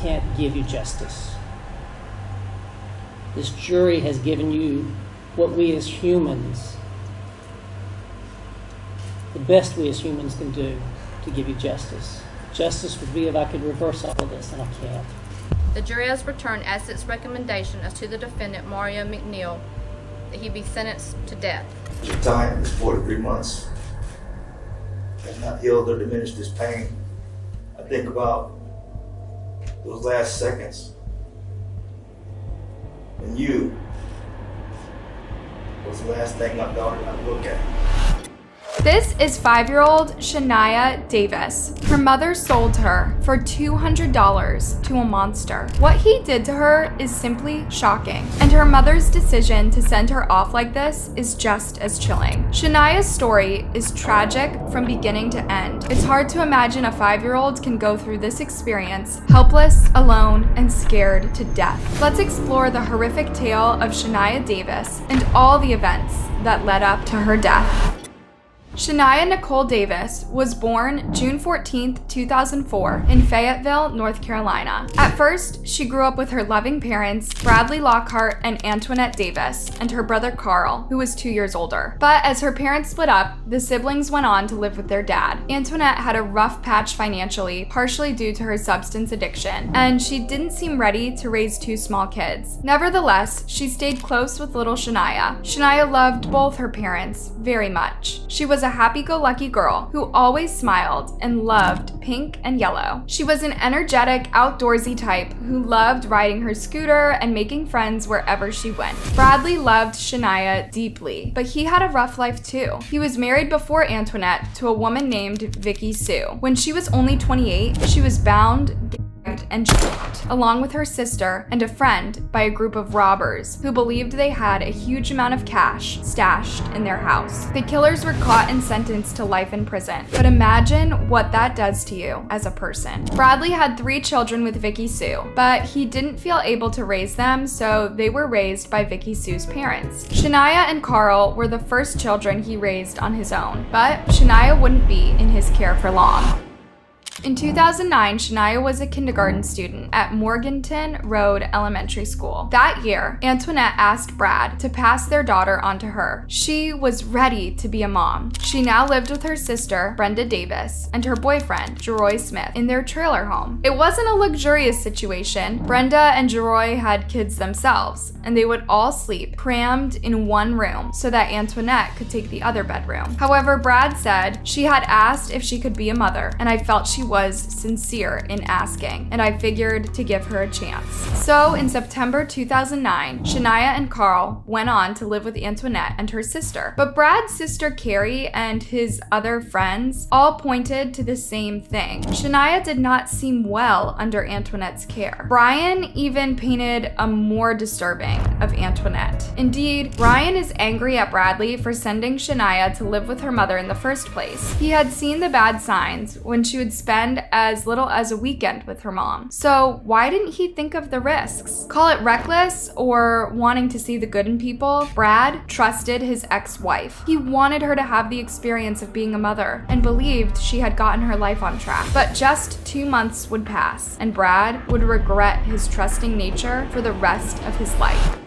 can't give you justice. This jury has given you what we as humans, the best we as humans can do to give you justice. Justice would be if I could reverse all of this, and I can't. The jury has returned as its recommendation as to the defendant, Mario McNeil, that he be sentenced to death. Your time is 43 months. Has not healed or diminished this pain. I think about those last seconds. And you was the last thing my daughter got to look at. This is 5-year-old Shaniya Davis. Her mother sold her for $200 to a monster. What he did to her is simply shocking, and her mother's decision to send her off like this is just as chilling. Shaniya's story is tragic from beginning to end. It's hard to imagine a 5-year-old can go through this experience helpless, alone, and scared to death. Let's explore the horrific tale of Shaniya Davis and all the events that led up to her death. Shaniya Nicole Davis was born June 14, 2004 in Fayetteville, North Carolina. At first, she grew up with her loving parents, Bradley Lockhart and Antoinette Davis, and her brother Carl, who was 2 years older. But as her parents split up, the siblings went on to live with their dad. Antoinette had a rough patch financially, partially due to her substance addiction, and she didn't seem ready to raise 2 small kids. Nevertheless, she stayed close with little Shaniya. Shaniya loved both her parents very much. She was a happy-go-lucky girl who always smiled and loved pink and yellow. She was an energetic, outdoorsy type who loved riding her scooter and making friends wherever she went. Bradley loved Shaniya deeply, but he had a rough life too. He was married before Antoinette to a woman named Vicky Sue. When she was only 28, she was bound, and shot, along with her sister and a friend, by a group of robbers who believed they had a huge amount of cash stashed in their house. The killers were caught and sentenced to life in prison. But imagine what that does to you as a person. Bradley had 3 children with Vicky Sue, but he didn't feel able to raise them, so they were raised by Vicky Sue's parents. Shaniya and Carl were the first children he raised on his own, but Shaniya wouldn't be in his care for long. In 2009, Shaniya was a kindergarten student at Morganton Road Elementary School. That year, Antoinette asked Brad to pass their daughter on to her. She was ready to be a mom. She now lived with her sister, Brenda Davis, and her boyfriend, Jeroy Smith, in their trailer home. It wasn't a luxurious situation. Brenda and Jeroy had kids themselves, and they would all sleep crammed in one room so that Antoinette could take the other bedroom. However, Brad said she had asked if she could be a mother, and I felt she was sincere in asking, and I figured to give her a chance. So in September 2009, Shaniya and Carl went on to live with Antoinette and her sister. But Brad's sister Carrie and his other friends all pointed to the same thing. Shaniya did not seem well under Antoinette's care. Brian even painted a more disturbing of Antoinette. Indeed, Brian is angry at Bradley for sending Shaniya to live with her mother in the first place. He had seen the bad signs when she would spend as little as a weekend with her mom. So why didn't he think of the risks? Call it reckless or wanting to see the good in people. Brad trusted his ex-wife. He wanted her to have the experience of being a mother and believed she had gotten her life on track. But just 2 months would pass, and Brad would regret his trusting nature for the rest of his life.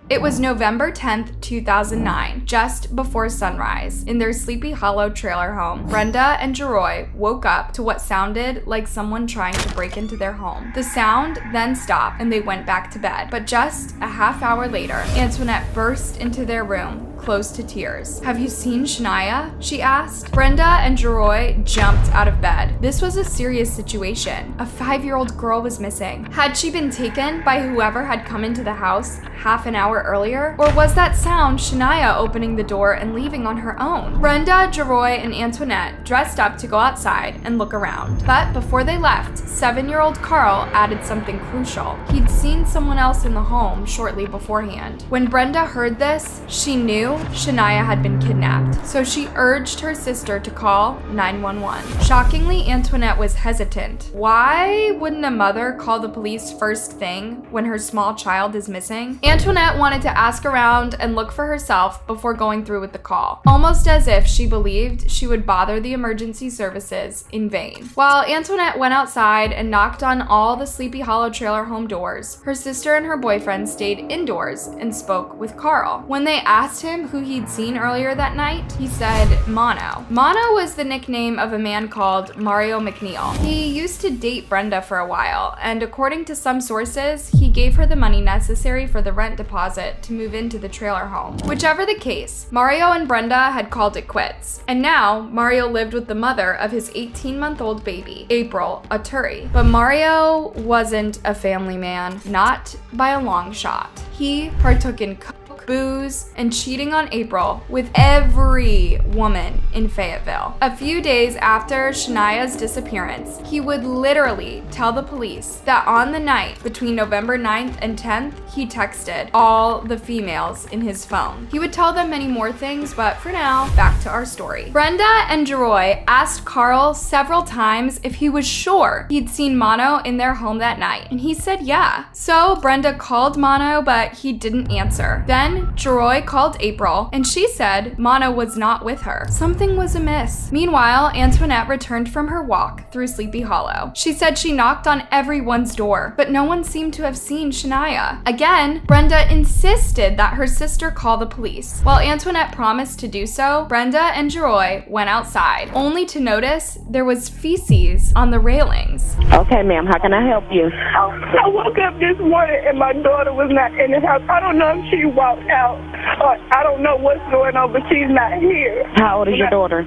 It was November 10th, 2009, just before sunrise. In their Sleepy Hollow trailer home, Brenda and Jeroy woke up to what sounded like someone trying to break into their home. The sound then stopped and they went back to bed. But just a half hour later, Antoinette burst into their room, close to tears. "Have you seen Shaniya?" she asked. Brenda and Jeroy jumped out of bed. This was a serious situation. A 5-year-old girl was missing. Had she been taken by whoever had come into the house half an hour earlier? Or was that sound Shaniya opening the door and leaving on her own? Brenda, Jeroy, and Antoinette dressed up to go outside and look around. But before they left, 7-year-old Carl added something crucial. He'd seen someone else in the home shortly beforehand. When Brenda heard this, she knew Shaniya had been kidnapped, so she urged her sister to call 911. Shockingly, Antoinette was hesitant. Why wouldn't a mother call the police first thing when her small child is missing? Antoinette wanted to ask around and look for herself before going through with the call, almost as if she believed she would bother the emergency services in vain. While Antoinette went outside and knocked on all the Sleepy Hollow trailer home doors, her sister and her boyfriend stayed indoors and spoke with Carl. When they asked him who he'd seen earlier that night, he said Mono. Mono was the nickname of a man called Mario McNeil. He used to date Brenda for a while, and according to some sources, he gave her the money necessary for the rent deposit to move into the trailer home. Whichever the case, Mario and Brenda had called it quits, and now Mario lived with the mother of his 18-month-old baby, April Aturi. But Mario wasn't a family man, not by a long shot. He partook in coke, booze, and cheating on April with every woman in Fayetteville. A few days after Shaniya's disappearance, he would literally tell the police that on the night between November 9th and 10th, he texted all the females in his phone. He would tell them many more things, but for now, back to our story. Brenda and Jeroy asked Carl several times if he was sure he'd seen Mono in their home that night, and he said yeah. So Brenda called Mono, but he didn't answer. Then Jeroy called April, and she said Mono was not with her. Something was amiss. Meanwhile, Antoinette returned from her walk through Sleepy Hollow. She said she knocked on everyone's door, but no one seemed to have seen Shaniya. Again, Brenda insisted that her sister call the police. While Antoinette promised to do so, Brenda and Jeroy went outside, only to notice there was feces on the railings. Okay, ma'am, how can I help you? I woke up this morning and my daughter was not in the house. I don't know if she walked out or I don't know what's going on, but she's not here. How old is your daughter?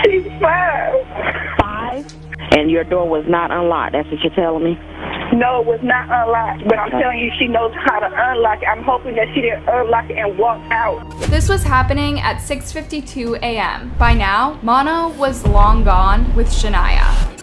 She's 5. 5? And your door was not unlocked, that's what you're telling me? No, it was not unlocked, but I'm telling you, she knows how to unlock it. I'm hoping that she didn't unlock it and walk out. This was happening at 6:52 a.m. By now, Mono was long gone with Shaniya.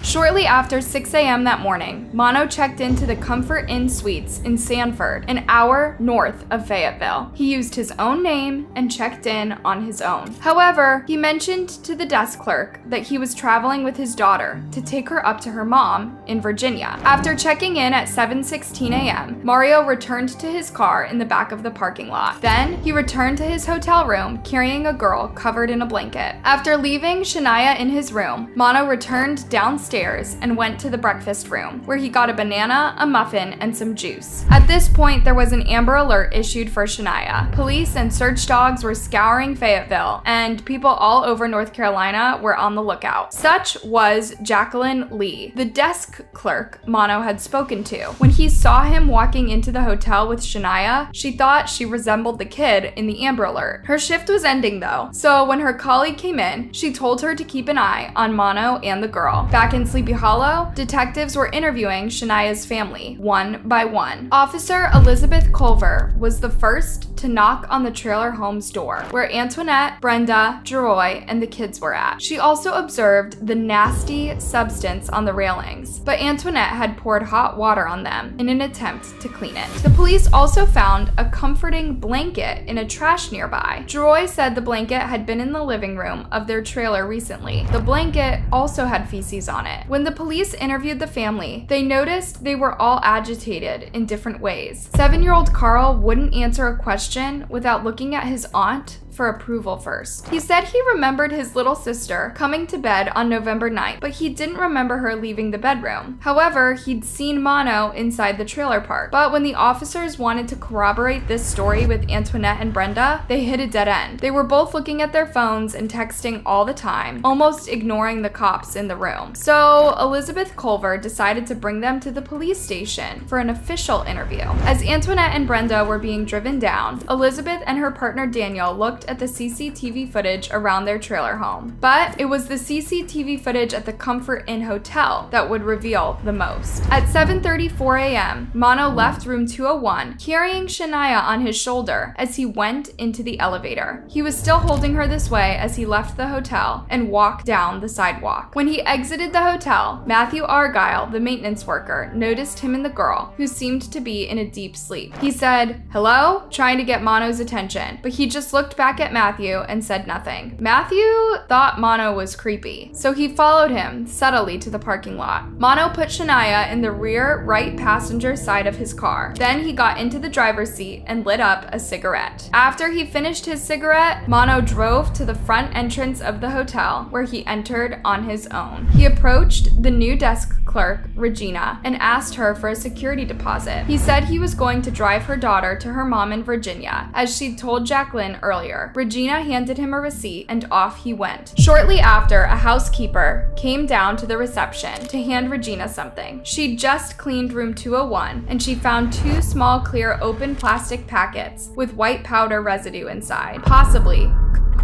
Shortly after 6 a.m. that morning, Mono checked into the Comfort Inn Suites in Sanford, an hour north of Fayetteville. He used his own name and checked in on his own. However, he mentioned to the desk clerk that he was traveling with his daughter to take her up to her mom in Virginia. After checking in at 7:16 a.m., Mario returned to his car in the back of the parking lot. Then, he returned to his hotel room carrying a girl covered in a blanket. After leaving Shaniya in his room, Mono returned downstairs and went to the breakfast room, where he got a banana, a muffin, and some juice. At this point, there was an Amber Alert issued for Shaniya. Police and search dogs were scouring Fayetteville, and people all over North Carolina were on the lookout. Such was Jacqueline Lee, the desk clerk Mono had spoken to. When he saw him walking into the hotel with Shaniya, she thought she resembled the kid in the Amber Alert. Her shift was ending though, so when her colleague came in, she told her to keep an eye on Mono and the girl. Back in Sleepy Hollow, detectives were interviewing Shaniya's family, one by one. Officer Elizabeth Culver was the first to knock on the trailer home's door, where Antoinette, Brenda, Jeroy, and the kids were at. She also observed the nasty substance on the railings, but Antoinette had poured hot water on them in an attempt to clean it. The police also found a comforting blanket in a trash nearby. Jeroy said the blanket had been in the living room of their trailer recently. The blanket also had feces on it. When the police interviewed the family, they noticed they were all agitated in different ways. 7-year-old Carl wouldn't answer a question without looking at his aunt for approval first. He said he remembered his little sister coming to bed on November 9th, but he didn't remember her leaving the bedroom. However, he'd seen Mono inside the trailer park. But when the officers wanted to corroborate this story with Antoinette and Brenda, they hit a dead end. They were both looking at their phones and texting all the time, almost ignoring the cops in the room. So Elizabeth Culver decided to bring them to the police station for an official interview. As Antoinette and Brenda were being driven down, Elizabeth and her partner Daniel looked looked at the CCTV footage around their trailer home. But it was the CCTV footage at the Comfort Inn Hotel that would reveal the most. At 7:34 a.m., Mano left room 201, carrying Shaniya on his shoulder as he went into the elevator. He was still holding her this way as he left the hotel and walked down the sidewalk. When he exited the hotel, Matthew Argyle, the maintenance worker, noticed him and the girl, who seemed to be in a deep sleep. He said, "Hello?" trying to get Mano's attention, but he just looked back at Matthew and said nothing. Matthew thought Mano was creepy, so he followed him subtly to the parking lot. Mano put Shaniya in the rear right passenger side of his car. Then he got into the driver's seat and lit up a cigarette. After he finished his cigarette, Mano drove to the front entrance of the hotel, where he entered on his own. He approached the new desk clerk, Regina, and asked her for a security deposit. He said he was going to drive her daughter to her mom in Virginia, as she'd told Jacqueline earlier. Regina handed him a receipt and off he went. Shortly after, a housekeeper came down to the reception to hand Regina something. She'd just cleaned room 201, and she found 2 small clear open plastic packets with white powder residue inside, possibly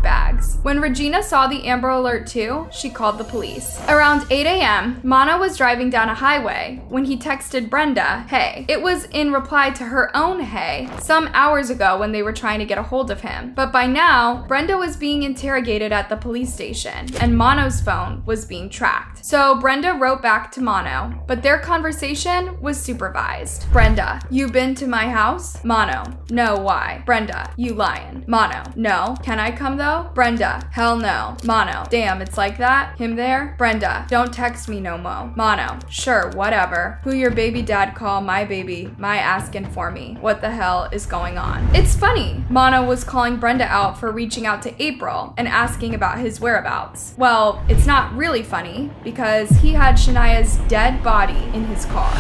bags. When Regina saw the Amber Alert too, she called the police. Around 8 a.m., Mano was driving down a highway when he texted Brenda, "Hey." It was in reply to her own "hey" some hours ago when they were trying to get a hold of him. But by now, Brenda was being interrogated at the police station, and Mano's phone was being tracked. So Brenda wrote back to Mano, but their conversation was supervised. "Brenda, you been to my house?" Mano, "No, why?" Brenda, "You lying." Mano, "No. Can I come though?" Brenda, "Hell no." Mano, "Damn, it's like that? Him there?" Brenda, "Don't text me no mo." Mano, "Sure, whatever. Who your baby dad call my baby, my asking for me. What the hell is going on?" It's funny. Mano was calling Brenda out for reaching out to April and asking about his whereabouts. Well, it's not really funny because he had Shaniya's dead body in his car.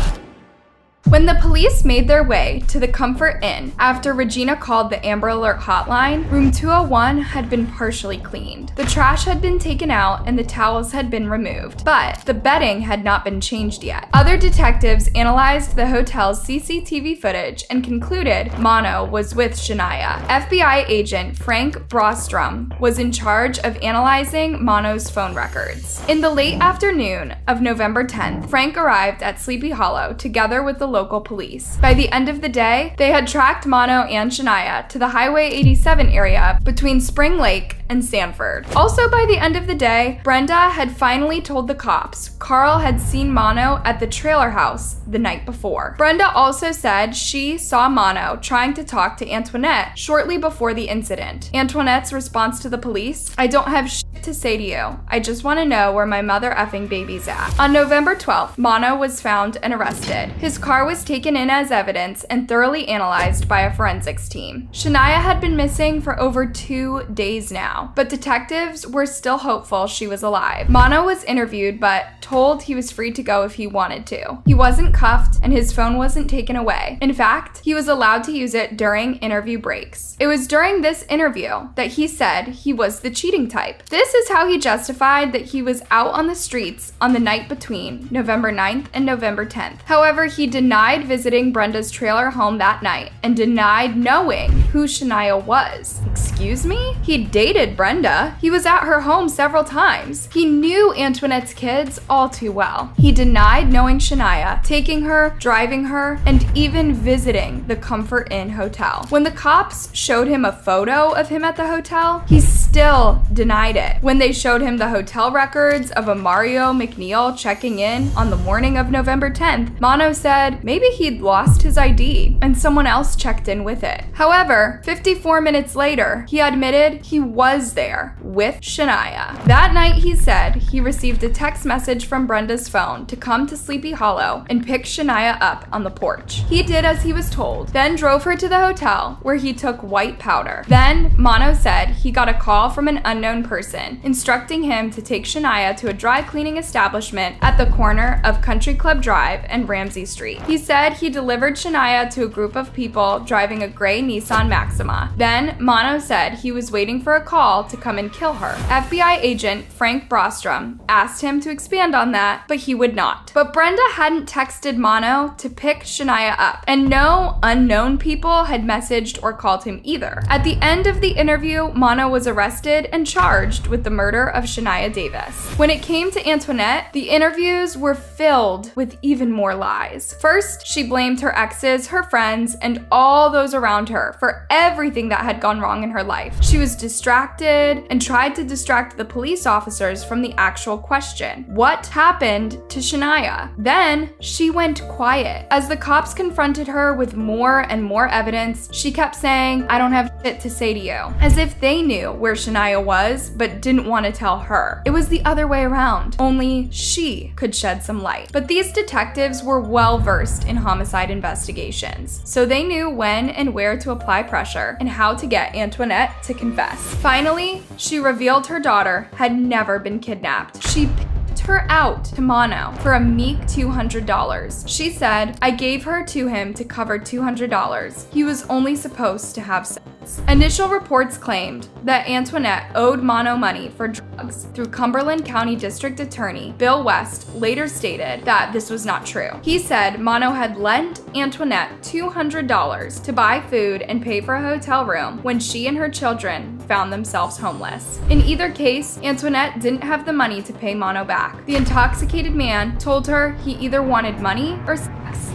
When the police made their way to the Comfort Inn after Regina called the Amber Alert hotline, room 201 had been partially cleaned. The trash had been taken out and the towels had been removed, but the bedding had not been changed yet. Other detectives analyzed the hotel's CCTV footage and concluded Mano was with Shaniya. FBI agent Frank Brostrom was in charge of analyzing Mano's phone records. In the late afternoon of November 10th, Frank arrived at Sleepy Hollow together with the local police. By the end of the day, they had tracked Mano and Shaniya to the Highway 87 area between Spring Lake and Sanford. Also by the end of the day, Brenda had finally told the cops Carl had seen Mano at the trailer house the night before. Brenda also said she saw Mano trying to talk to Antoinette shortly before the incident. Antoinette's response to the police, "I don't have shit to say to you. I just want to know where my mother effing baby's at." On November 12th, Mano was found and arrested. His car was taken in as evidence and thoroughly analyzed by a forensics team. Shaniya had been missing for over 2 days now, but detectives were still hopeful she was alive. Mano was interviewed but told he was free to go if he wanted to. He wasn't cuffed and his phone wasn't taken away. In fact, he was allowed to use it during interview breaks. It was during this interview that he said he was the cheating type. This is how he justified that he was out on the streets on the night between November 9th and November 10th. However, he denied visiting Brenda's trailer home that night and denied knowing who Shaniya was. Excuse me? He dated Brenda. He was at her home several times. He knew Antoinette's kids all too well. He denied knowing Shaniya, taking her, driving her, and even visiting the Comfort Inn hotel. When the cops showed him a photo of him at the hotel, he still denied it. When they showed him the hotel records of a Mario McNeil checking in on the morning of November 10th, Mano said maybe he'd lost his ID and someone else checked in with it. However, 54 minutes later, he admitted he was there with Shaniya. That night, he said he received a text message from Brenda's phone to come to Sleepy Hollow and pick Shaniya up on the porch. He did as he was told, then drove her to the hotel where he took white powder. Then, Mano said he got a call from an unknown person Jackson, instructing him to take Shaniya to a dry cleaning establishment at the corner of Country Club Drive and Ramsey Street. He said he delivered Shaniya to a group of people driving a gray Nissan Maxima. Then, Mano said he was waiting for a call to come and kill her. FBI agent Frank Brostrom asked him to expand on that, but he would not. But Brenda hadn't texted Mano to pick Shaniya up, and no unknown people had messaged or called him either. At the end of the interview, Mano was arrested and charged with the murder of Shaniya Davis. When it came to Antoinette, the interviews were filled with even more lies. First, she blamed her exes, her friends, and all those around her for everything that had gone wrong in her life. She was distracted and tried to distract the police officers from the actual question. What happened to Shaniya? Then, she went quiet. As the cops confronted her with more and more evidence, she kept saying, "I don't have shit to say to you," as if they knew where Shaniya was but didn't want to tell her. It was the other way around. Only she could shed some light. But these detectives were well versed in homicide investigations, so they knew when and where to apply pressure and how to get Antoinette to confess. Finally, she revealed her daughter had never been kidnapped. She picked her out to Mano for a meek $200. She said, "I gave her to him to cover $200. He was only supposed to have sex." Initial reports claimed that Antoinette owed Mano money for drugs through Cumberland County District Attorney Bill West later stated that this was not true. He said Mano had lent Antoinette $200 to buy food and pay for a hotel room when she and her children found themselves homeless. In either case, Antoinette didn't have the money to pay Mano back. The intoxicated man told her he either wanted money or sex.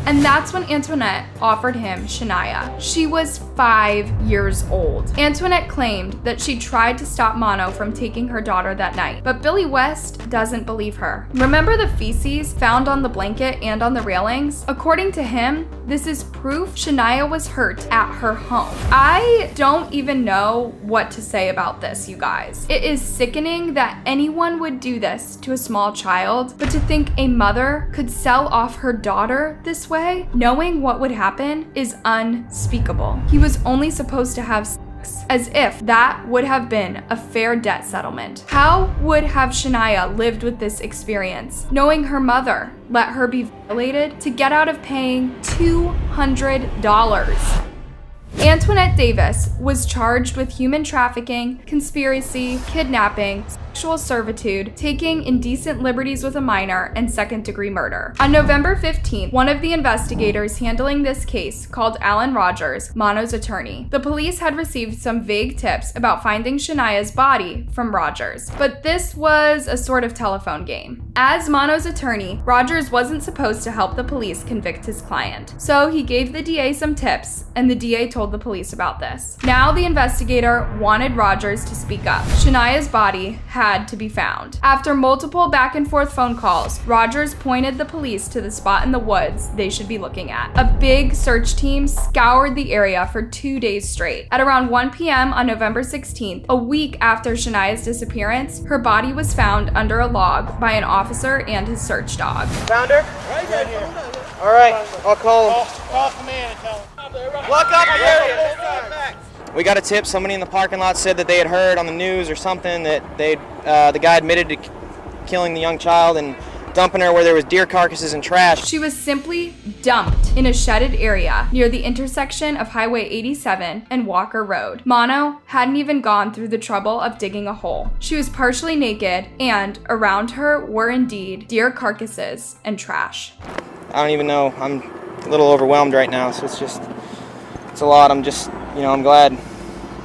And that's when Antoinette offered him Shaniya. She was 5 years old. Antoinette claimed that she tried to stop Mano from taking her daughter that night, but Billy West doesn't believe her. Remember the feces found on the blanket and on the railings? According to him, this is proof Shaniya was hurt at her home. I don't even know what to say about this, you guys. It is sickening that anyone would do this to a small child, but to think a mother could sell off her daughter this way, knowing what would happen, is unspeakable. He was only supposed to have sex, as if that would have been a fair debt settlement. How would have Shaniya lived with this experience, knowing her mother let her be violated to get out of paying $200? Antoinette Davis was charged with human trafficking, conspiracy, kidnapping, sexual servitude, taking indecent liberties with a minor, and second-degree murder. On November 15th, one of the investigators handling this case called Alan Rogers, Mano's attorney. The police had received some vague tips about finding Shaniya's body from Rogers, but this was a sort of telephone game. As Mano's attorney, Rogers wasn't supposed to help the police convict his client, so he gave the DA some tips, and the DA told the police about this. Now the investigator wanted Rogers to speak up. Shaniya's body had to be found. After multiple back and forth phone calls, Rogers pointed the police to the spot in the woods they should be looking at. A big search team scoured the area for 2 days straight. At around 1 p.m. on November 16th, a week after Shaniya's disappearance, her body was found under a log by an officer and his search dog. Found her? Right here. All right, I'll call him. Call command and tell him. Lock up the area. We got a tip. Somebody in the parking lot said that they had heard on the news or something that the guy admitted to killing the young child and dumping her where there was deer carcasses and trash. She was simply dumped in a shedded area near the intersection of Highway 87 and Walker Road. Mano hadn't even gone through the trouble of digging a hole. She was partially naked, and around her were indeed deer carcasses and trash. I don't even know. I'm a little overwhelmed right now, so it's a lot. I'm glad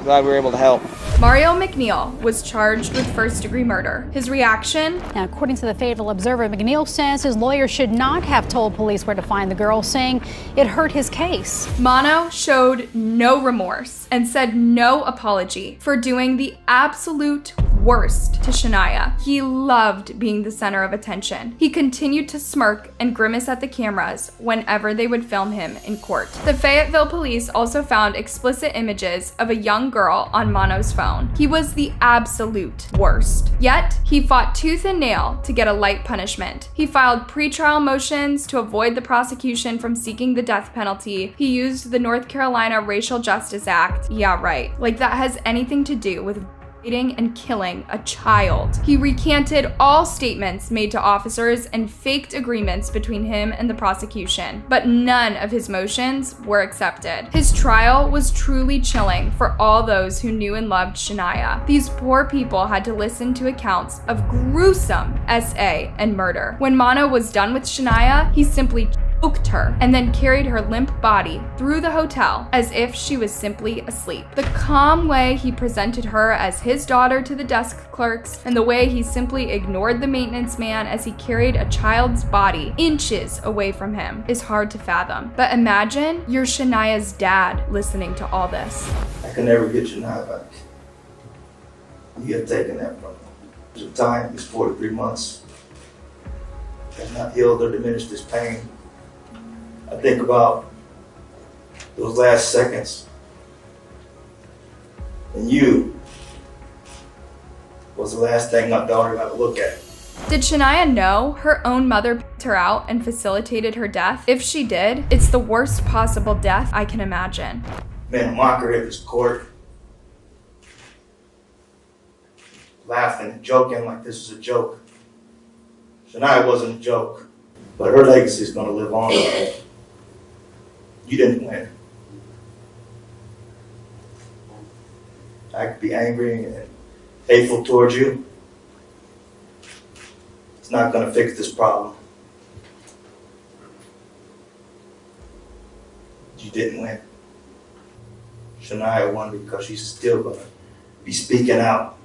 we were able to help. Mario McNeil was charged with first-degree murder. His reaction? Now, according to the Fayetteville Observer, McNeil says his lawyer should not have told police where to find the girl, saying it hurt his case. Mano showed no remorse and said no apology for doing the absolute worst to Shaniya. He loved being the center of attention. He continued to smirk and grimace at the cameras whenever they would film him in court. The Fayetteville police also found explicit images of a young girl on Mano's phone. He was the absolute worst. Yet, he fought tooth and nail to get a light punishment. He filed pretrial motions to avoid the prosecution from seeking the death penalty. He used the North Carolina Racial Justice Act. Yeah, right. Like that has anything to do with and killing a child. He recanted all statements made to officers and faked agreements between him and the prosecution, but none of his motions were accepted. His trial was truly chilling for all those who knew and loved Shaniya. These poor people had to listen to accounts of gruesome SA and murder. When Mano was done with Shaniya, he simply choked her and then carried her limp body through the hotel as if she was simply asleep. The calm way he presented her as his daughter to the desk clerks and the way he simply ignored the maintenance man as he carried a child's body inches away from him is hard to fathom. But imagine you're Shaniya's dad listening to all this. I can never get Shaniya back. You have taken that from me. The time is 43 months. Has not healed or diminished this pain. I think about those last seconds, and you was the last thing my daughter got to look at. Did Shaniya know her own mother picked her out and facilitated her death? If she did, it's the worst possible death I can imagine. Made a mockery of this court, laughing and joking like this was a joke. Shaniya wasn't a joke, but her legacy is going to live on. You didn't win. I could be angry and hateful towards you. It's not going to fix this problem. You didn't win. Shaniya won because she's still going to be speaking out,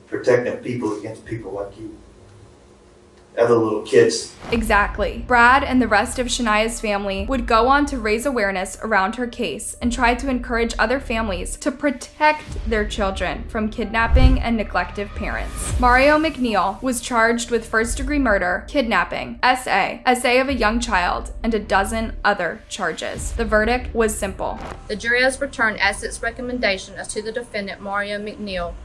protecting people against people like you. Other little kids. Exactly. Brad and the rest of Shaniya's family would go on to raise awareness around her case and try to encourage other families to protect their children from kidnapping and neglective parents. Mario McNeil was charged with first-degree murder, kidnapping, SA of a young child, and a dozen other charges. The verdict was simple. The jury has returned as its recommendation as to the defendant, Mario McNeil,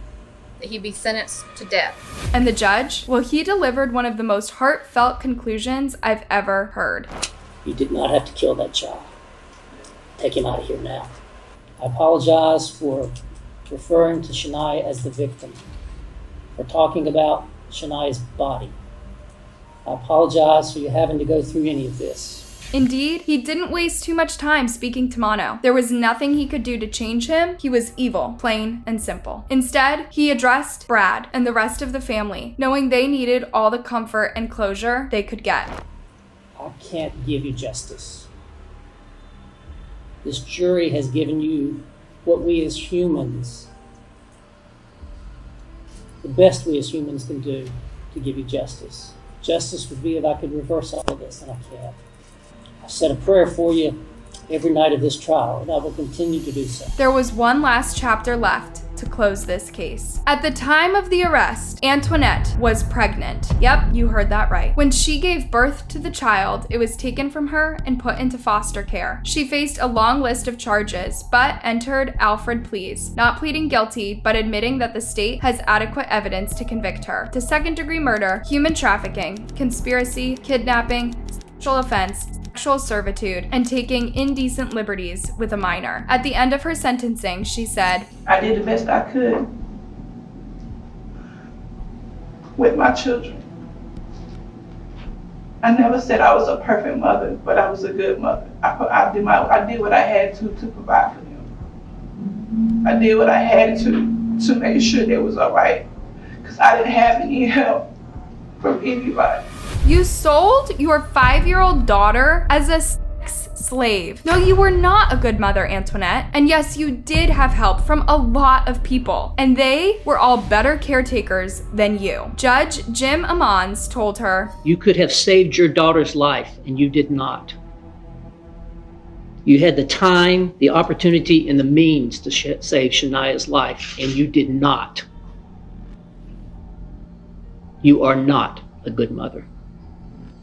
that he be sentenced to death. And the judge? Well, he delivered one of the most heartfelt conclusions I've ever heard. You did not have to kill that child. Take him out of here now. I apologize for referring to Shaniya as the victim, for talking about Shaniya's body. I apologize for you having to go through any of this. Indeed, he didn't waste too much time speaking to Mano. There was nothing he could do to change him. He was evil, plain and simple. Instead, he addressed Brad and the rest of the family, knowing they needed all the comfort and closure they could get. I can't give you justice. This jury has given you what we as humans, the best we as humans can do to give you justice. Justice would be if I could reverse all of this, and I can't. I said a prayer for you every night of this trial, and I will continue to do so. There was one last chapter left to close this case. At the time of the arrest, Antoinette was pregnant. Yep, you heard that right. When she gave birth to the child, it was taken from her and put into foster care. She faced a long list of charges, but entered Alfred pleas, not pleading guilty, but admitting that the state has adequate evidence to convict her to second-degree murder, human trafficking, conspiracy, kidnapping, sexual offense, sexual servitude, and taking indecent liberties with a minor. At the end of her sentencing, she said, I did the best I could with my children. I never said I was a perfect mother, but I was a good mother. I did what I had to provide for them. I did what I had to make sure they was all right, because I didn't have any help from anybody. You sold your 5-year-old daughter as a sex slave. No, you were not a good mother, Antoinette. And yes, you did have help from a lot of people, and they were all better caretakers than you. Judge Jim Ammons told her, You could have saved your daughter's life, and you did not. You had the time, the opportunity, and the means to save Shaniya's life, and you did not. You are not a good mother.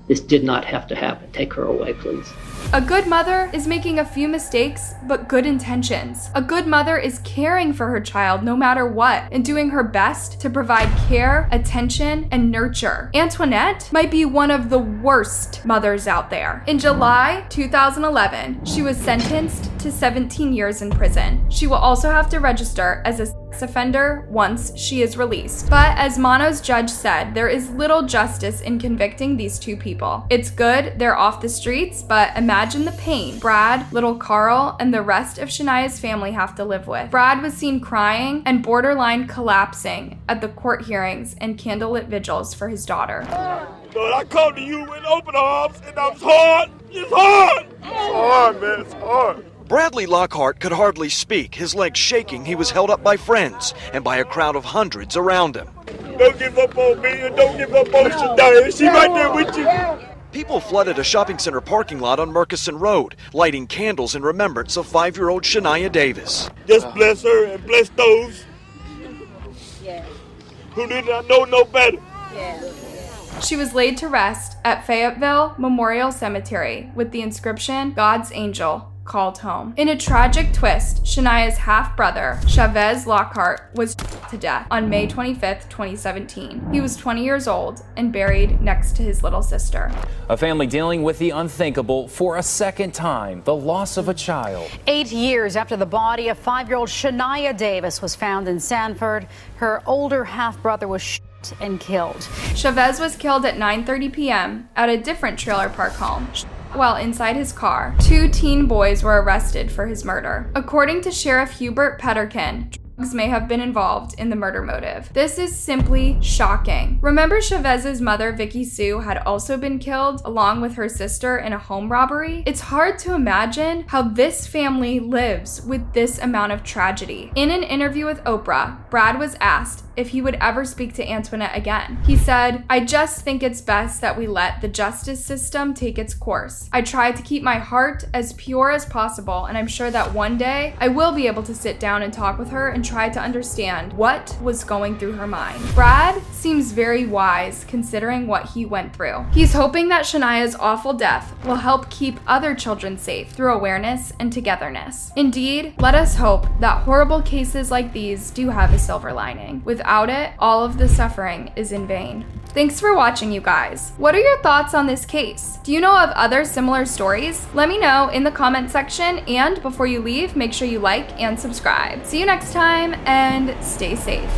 This did not have to happen. Take her away, please. A good mother is making a few mistakes, but good intentions. A good mother is caring for her child no matter what and doing her best to provide care, attention, and nurture. Antoinette might be one of the worst mothers out there. In July 2011, she was sentenced to 17 years in prison. She will also have to register as a offender once she is released. But as Mono's judge said, there is little justice in convicting these two people. It's good they're off the streets, but imagine the pain Brad, little Carl, and the rest of Shaniya's family have to live with. Brad was seen crying and borderline collapsing at the court hearings and candlelit vigils for his daughter. Lord, I come to you with open arms, and it's hard. It's hard. It's hard, man. It's hard. Bradley Lockhart could hardly speak, his legs shaking. He was held up by friends and by a crowd of hundreds around him. Don't give up on me and don't give up on Shaniya. She right there with you. People flooded a shopping center parking lot on Murchison Road, lighting candles in remembrance of 5-year-old Shaniya Davis. Just bless her and bless those who did not know no better. She was laid to rest at Fayetteville Memorial Cemetery with the inscription, "God's Angel called home." In a tragic twist, Shaniya's half-brother, Chavez Lockhart, was to death on May 25th, 2017. He was 20 years old and buried next to his little sister. A family dealing with the unthinkable for a second time, the loss of a child. 8 years after the body of 5-year-old Shaniya Davis was found in Sanford, her older half-brother was shot and killed. Chavez was killed at 9:30 p.m. at a different trailer park home. While inside his car, 2 teen boys were arrested for his murder. According to Sheriff Hubert Petterkin, drugs may have been involved in the murder motive. This is simply shocking. Remember Chavez's mother, Vicky Sue, had also been killed along with her sister in a home robbery? It's hard to imagine how this family lives with this amount of tragedy. In an interview with Oprah, Brad was asked if he would ever speak to Antoinette again. He said, "I just think it's best that we let the justice system take its course. I try to keep my heart as pure as possible, and I'm sure that one day I will be able to sit down and talk with her and try to understand what was going through her mind." Brad seems very wise considering what he went through. He's hoping that Shaniya's awful death will help keep other children safe through awareness and togetherness. Indeed, let us hope that horrible cases like these do have a silver lining. Without it, all of the suffering is in vain. Thanks for watching, you guys. What are your thoughts on this case? Do you know of other similar stories? Let me know in the comment section, and before you leave, make sure you like and subscribe. See you next time, and stay safe.